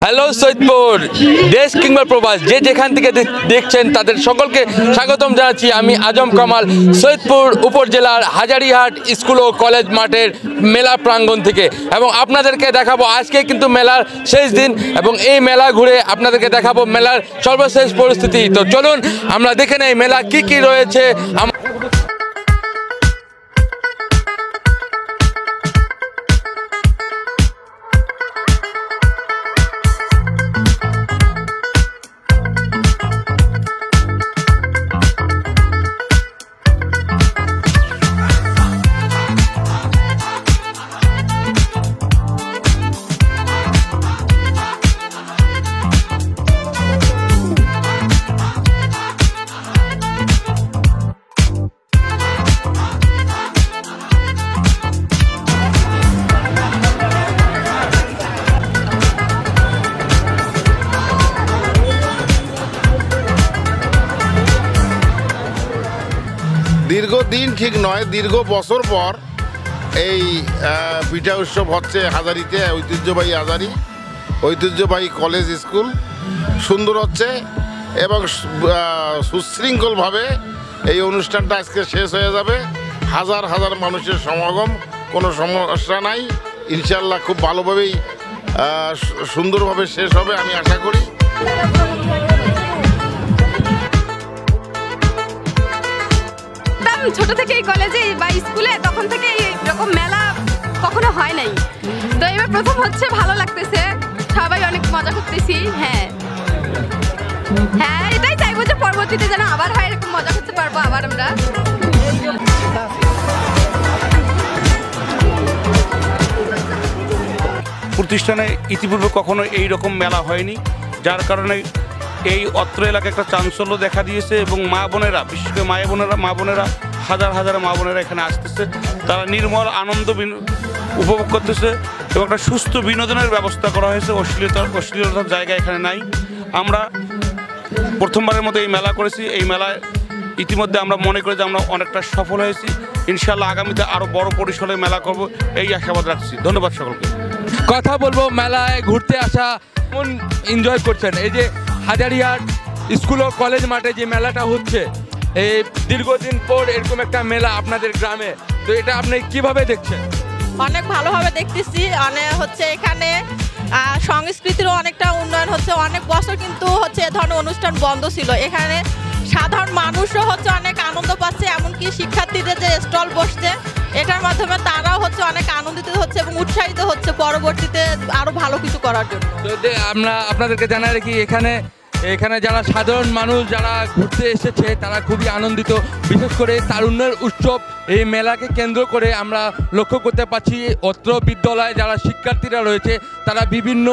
Hello Saidpur, দেশ কিংবা প্রবাস যে যেখান থেকে দেখছেন তাদের সকলকে স্বাগতম জানাচ্ছি। আমি আজম কামাল, সৈয়দপুর উপজেলার হাজারিহাট স্কুল ও কলেজ মাঠের মেলা প্রাঙ্গণ থেকে, এবং আপনাদেরকে দেখাবো আজকে কিন্তু মেলার শেষ দিন, এবং এই মেলা ঘুরে আপনাদেরকে দেখাবো মেলার সর্বশেষ পরিস্থিতি। তো চলুন আমরা দেখে নেই মেলা কি কি রয়েছে। দীর্ঘদিন ঠিক নয়, দীর্ঘ বছর পর এই পিঠা উৎসব হচ্ছে হাজারিতে। ঐতিহ্যবাহী কলেজ স্কুল সুন্দর হচ্ছে এবং সুশৃঙ্খলভাবে এই অনুষ্ঠানটা আজকে শেষ হয়ে যাবে। হাজার হাজার মানুষের সমাগম, কোনো সমস্যা নাই। ইনশাল্লাহ খুব ভালোভাবেই সুন্দরভাবে শেষ হবে আমি আশা করি। ছোট থেকে এই কলেজে বা স্কুলে তখন থেকে এরকম মেলা কখনো হয় নাই, তো এবার প্রথম হচ্ছে, ভালো লাগতেছে, সবাই অনেক মজা করতেছি। হ্যাঁ, এটাই চাইবো যে পরবর্তীতে যেন আবার হয়, এরকম মজা করতে পারবো আবার আমরা। প্রতিষ্ঠানে ইতিপূর্বে কখনো এই রকম মেলা হয়নি, যার কারণে এই অত্র এলাকায় একটা চাঞ্চল্য দেখা দিয়েছে, এবং মা বোনেরা, বিশেষ করে মা বোনেরা হাজার হাজার মা বোনেরা এখানে আসতেছে। তারা নির্মল আনন্দ উপভোগ করতেছে এবং একটা সুস্থ বিনোদনের ব্যবস্থা করা হয়েছে। অশ্লীলতার জায়গা এখানে নাই। আমরা প্রথমবারের মতো এই মেলা করেছি। এই মেলায় ইতিমধ্যে আমরা মনে করি যে আমরা অনেকটা সফল হয়েছি। ইনশাআল্লাহ আগামীতে আরও বড় পরিসরে মেলা করব, এই আশাবাদ রাখছি। ধন্যবাদ সকলকে। কথা বলবো মেলায় ঘুরতে আসা কেমন এনজয় করছেন? এই যে হাজারিহাট স্কুল ও কলেজ মাঠে যে মেলাটা হচ্ছে, এই দীর্ঘদিন পর এরকম একটা মেলা আপনাদের গ্রামে, তো এটা আপনি কিভাবে দেখছেন? অনেক ভালোভাবে দেখতেছি। হচ্ছে এখানে সংস্কৃতিরও অনেকটা উন্নয়ন হচ্ছে। অনেক বছর কিন্তু হচ্ছে এ ধরনের অনুষ্ঠান বন্ধ ছিল। এখানে সাধারণ মানুষও হচ্ছে অনেক আনন্দ পাচ্ছে, এমনকি শিক্ষার্থীদের যে স্টল বসছে এটার মাধ্যমে তারাও হচ্ছে অনেক আনন্দিত হচ্ছে এবং উৎসাহিত হচ্ছে পরবর্তীতে আরো ভালো কিছু করার জন্য। আমরা আপনাদেরকে জানাই রাখি, এখানে যারা সাধারণ মানুষ যারা ঘুরতে এসেছে তারা খুবই আনন্দিত। বিশেষ করে তারুণ্যের উৎসব এই মেলাকে কেন্দ্র করে আমরা লক্ষ্য করতে পারছি, অত্র বিদ্যালয়ে যারা শিক্ষার্থীরা রয়েছে তারা বিভিন্ন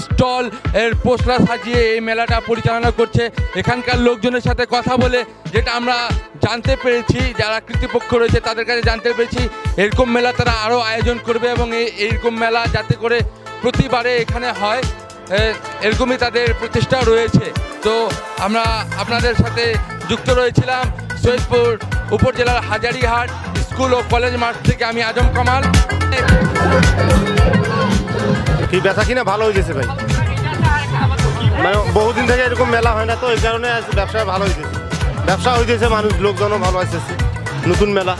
স্টল এর পোস্টার সাজিয়ে এই মেলাটা পরিচালনা করছে। এখানকার লোকজনের সাথে কথা বলে যেটা আমরা জানতে পেরেছি, যারা কর্তৃপক্ষ রয়েছে তাদের কাছে জানতে পেরেছি, এরকম মেলা তারা আরও আয়োজন করবে এবং এইরকম মেলা যাতে করে প্রতিবারে এখানে হয়, এরকমই তাদের প্রচেষ্টা রয়েছে। তো আমরা আপনাদের সাথে যুক্ত রয়েছিলাম সৈয়দপুর উপজেলার হাজারিহাট স্কুল ও কলেজ মাঠ থেকে। আমি আজম কামাল। কি বেচা কিনা ভালো হয়েছে ভাই, মানে বহুদিন থেকে এরকম মেলা হয় না, তো এই কারণে ব্যবসা ভালো হয়েছে। ব্যবসা হয়েছে, মানুষ লোকজনও ভালো আসছে। নতুন মেলা।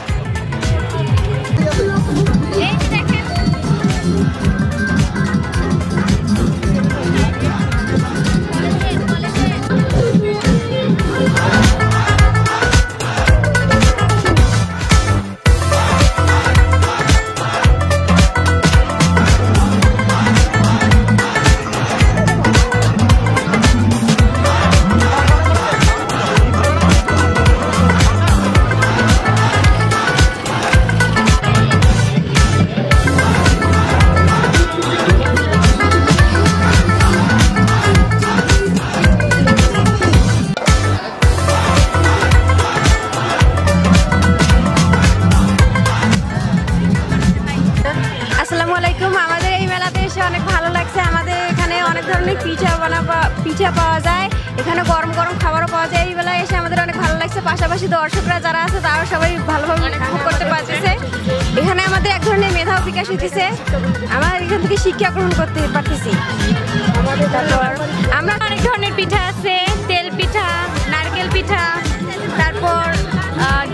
আমাদের এই মেলাতে এসে অনেক ভালো লাগছে। আমাদের এখানে অনেক ধরনের পিঠা পাওয়া যায়, এখানে গরম গরম খাবারও পাওয়া যায়। এই বেলায় এসে আমাদের অনেক ভালো লাগছে, পাশাপাশি দর্শকরা যারা আছে তারাও সবাই ভালোভাবে উপভোগ করতে পারতেছে। এখানে আমাদের এক ধরনের মেধাও বিকাশ হইতেছে, আমরা এখান থেকে শিক্ষা গ্রহণ করতে পারতেছি। আমরা অনেক ধরনের পিঠা আছে, তেল পিঠা, নারকেল পিঠা, তারপর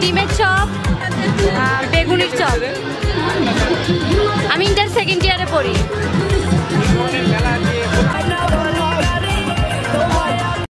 ডিমের চপ, বেগুনির চপ। আমি ইন্টার সেকেন্ড ইয়ারে পড়ি।